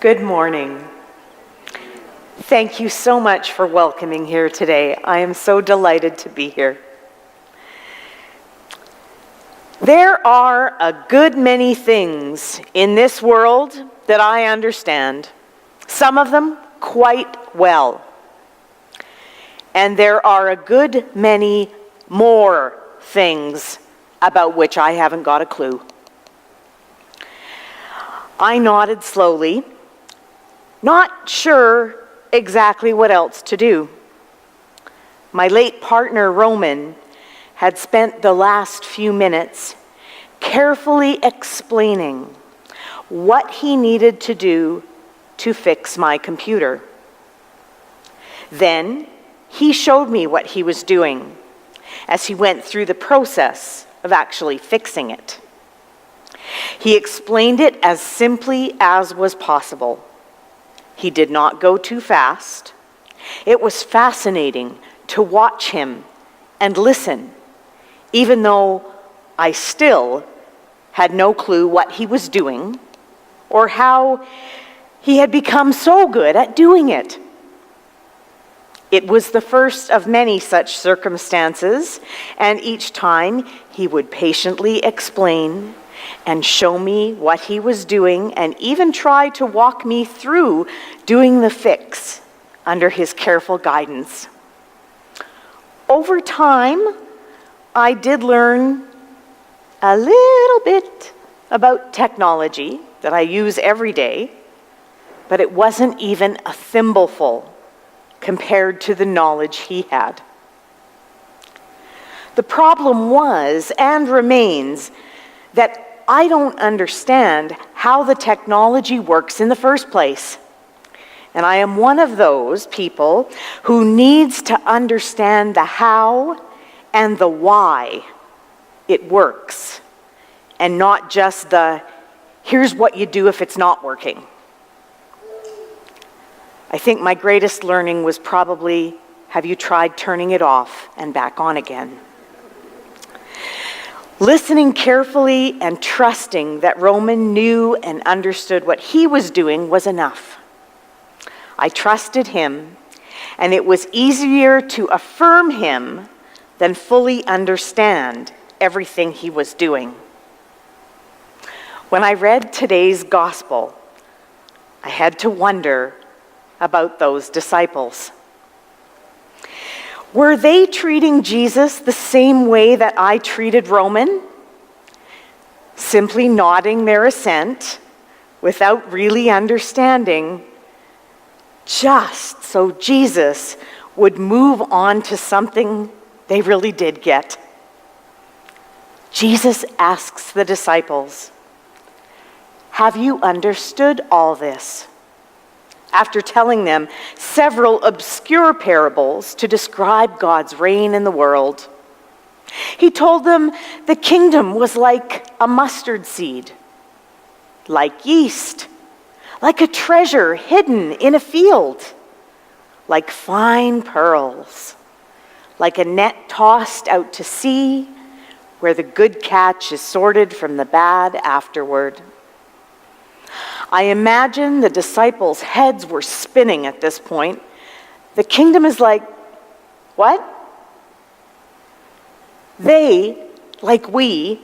Good morning. Thank you so much for welcoming here today. I am so delighted to be here. There are a good many things in this world that I understand, some of them quite well. And there are a good many more things about which I haven't got a clue. I nodded slowly, not sure exactly what else to do. My late partner, Roman, had spent the last few minutes carefully explaining what he needed to do to fix my computer. Then he showed me what he was doing as he went through the process of actually fixing it. He explained it as simply as was possible. He did not go too fast. It was fascinating to watch him and listen, even though I still had no clue what he was doing or how he had become so good at doing it. It was the first of many such circumstances, and each time he would patiently explain and show me what he was doing, and even try to walk me through doing the fix under his careful guidance. Over time, I did learn a little bit about technology that I use every day, but it wasn't even a thimbleful compared to the knowledge he had. The problem was and remains that I don't understand how the technology works in the first place. And I am one of those people who needs to understand the how and the why it works, and not just the here's what you do if it's not working. I think my greatest learning was probably, have you tried turning it off and back on again? Listening carefully and trusting that Roman knew and understood what he was doing was enough. I trusted him, and it was easier to affirm him than fully understand everything he was doing. When I read today's gospel, I had to wonder about those disciples. Were they treating Jesus the same way that I treated Roman? Simply nodding their assent without really understanding, just so Jesus would move on to something they really did get. Jesus asks the disciples, "Have you understood all this?" After telling them several obscure parables to describe God's reign in the world. He told them the kingdom was like a mustard seed, like yeast, like a treasure hidden in a field, like fine pearls, like a net tossed out to sea, where the good catch is sorted from the bad afterward. I imagine the disciples' heads were spinning at this point. The kingdom is like, what? They, like we,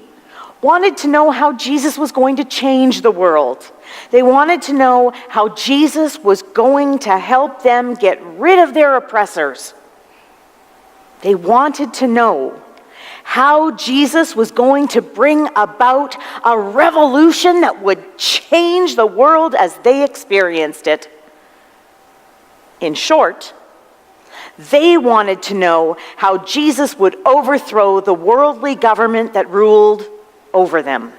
wanted to know how Jesus was going to change the world. They wanted to know how Jesus was going to help them get rid of their oppressors. They wanted to know how Jesus was going to bring about a revolution that would change the world as they experienced it. In short, they wanted to know how Jesus would overthrow the worldly government that ruled over them.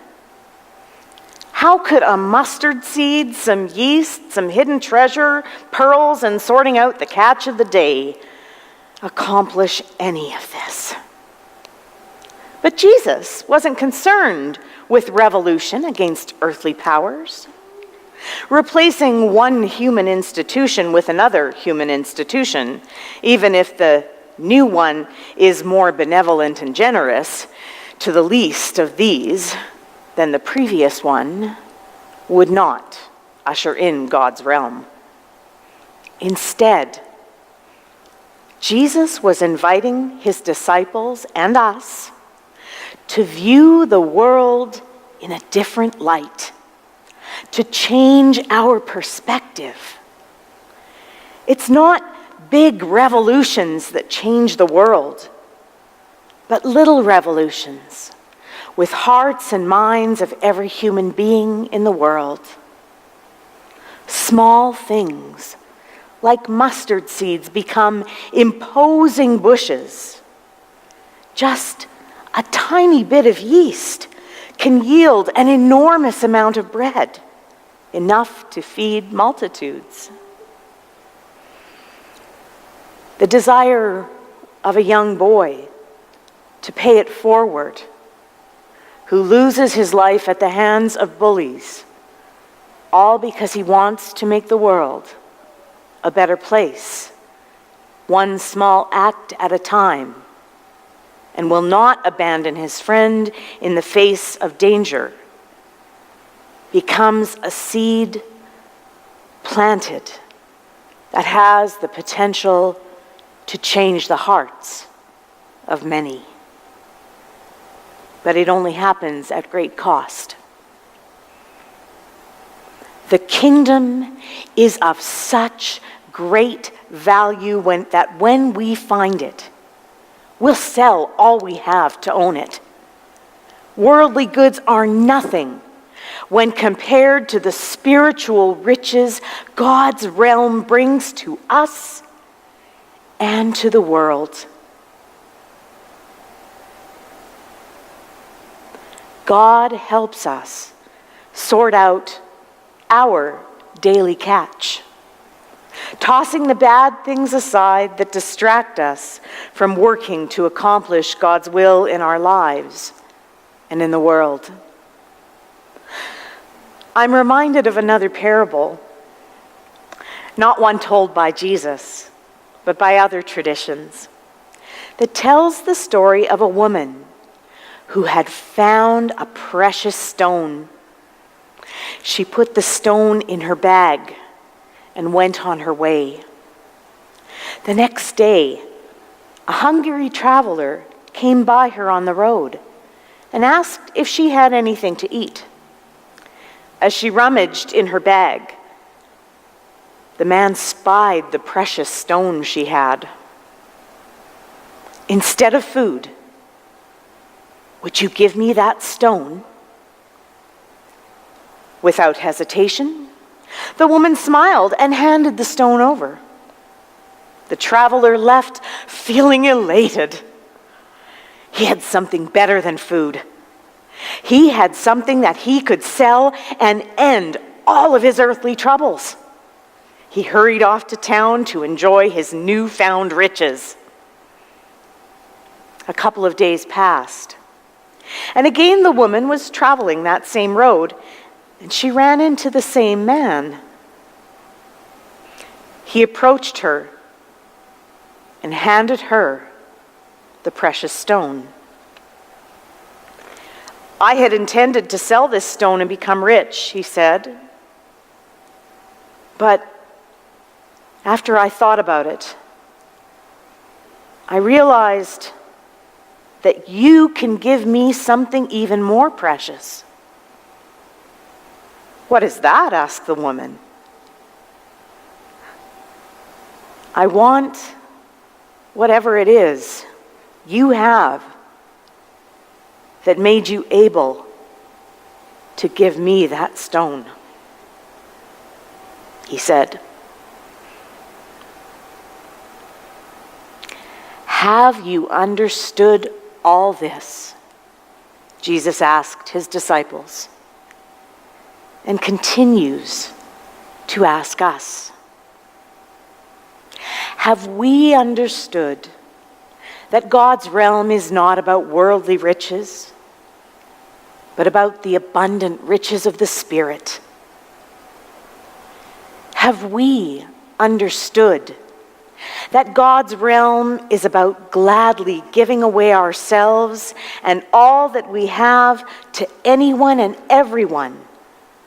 How could a mustard seed, some yeast, some hidden treasure, pearls, and sorting out the catch of the day accomplish any of this? But Jesus wasn't concerned with revolution against earthly powers. Replacing one human institution with another human institution, even if the new one is more benevolent and generous to the least of these than the previous one, would not usher in God's realm. Instead, Jesus was inviting his disciples and us to view the world in a different light, to change our perspective. It's not big revolutions that change the world, but little revolutions with hearts and minds of every human being in the world. Small things like mustard seeds become imposing bushes. Just a tiny bit of yeast can yield an enormous amount of bread, enough to feed multitudes. The desire of a young boy to pay it forward, who loses his life at the hands of bullies, all because he wants to make the world a better place, one small act at a time, and will not abandon his friend in the face of danger, becomes a seed planted that has the potential to change the hearts of many. But it only happens at great cost. The kingdom is of such great value that when we find it, we'll sell all we have to own it. Worldly goods are nothing when compared to the spiritual riches God's realm brings to us and to the world. God helps us sort out our daily catch, tossing the bad things aside that distract us from working to accomplish God's will in our lives and in the world. I'm reminded of another parable, not one told by Jesus, but by other traditions, that tells the story of a woman who had found a precious stone. She put the stone in her bag and went on her way. The next day, a hungry traveler came by her on the road and asked if she had anything to eat. As she rummaged in her bag, the man spied the precious stone she had. "Instead of food, would you give me that stone?" Without hesitation, the woman smiled and handed the stone over. The traveler left feeling elated. He had something better than food. He had something that he could sell and end all of his earthly troubles. He hurried off to town to enjoy his newfound riches. A couple of days passed, and again the woman was traveling that same road, and she ran into the same man. He approached her and handed her the precious stone. "I had intended to sell this stone and become rich," he said. "But after I thought about it, I realized that you can give me something even more precious." "What is that?" asked the woman. "I want whatever it is you have that made you able to give me that stone," he said. "Have you understood all this?" Jesus asked his disciples, and continues to ask us. Have we understood that God's realm is not about worldly riches, but about the abundant riches of the Spirit? Have we understood that God's realm is about gladly giving away ourselves and all that we have to anyone and everyone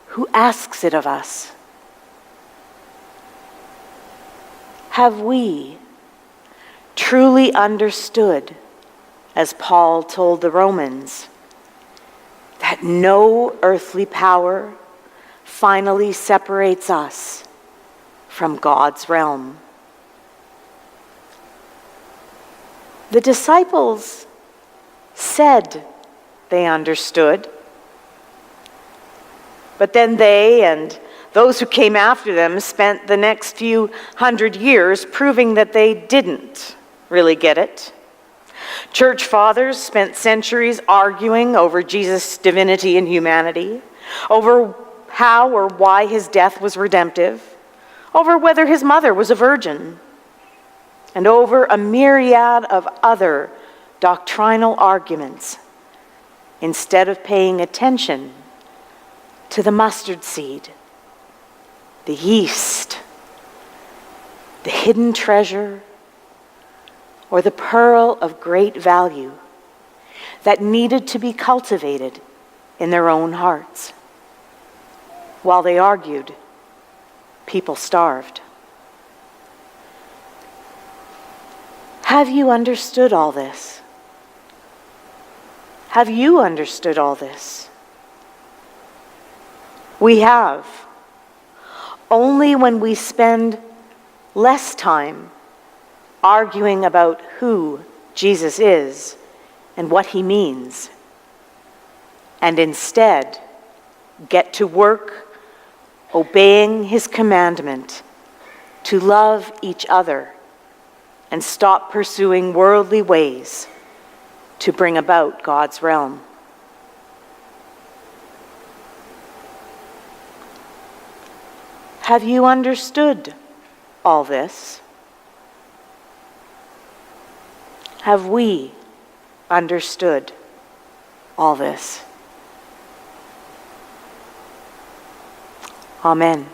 who asks it of us? Have we truly understood, as Paul told the Romans, that no earthly power finally separates us from God's realm? The disciples said they understood, but then they and those who came after them spent the next few hundred years proving that they didn't really get it. Church fathers spent centuries arguing over Jesus' divinity and humanity, over how or why his death was redemptive, over whether his mother was a virgin, and over a myriad of other doctrinal arguments, instead of paying attention to the mustard seed, the yeast, the hidden treasure, or the pearl of great value that needed to be cultivated in their own hearts. While they argued, people starved. Have you understood all this? Have you understood all this? We have. Only when we spend less time arguing about who Jesus is and what he means, and instead get to work obeying his commandment to love each other and stop pursuing worldly ways to bring about God's realm. Have you understood all this? Have we understood all this? Amen.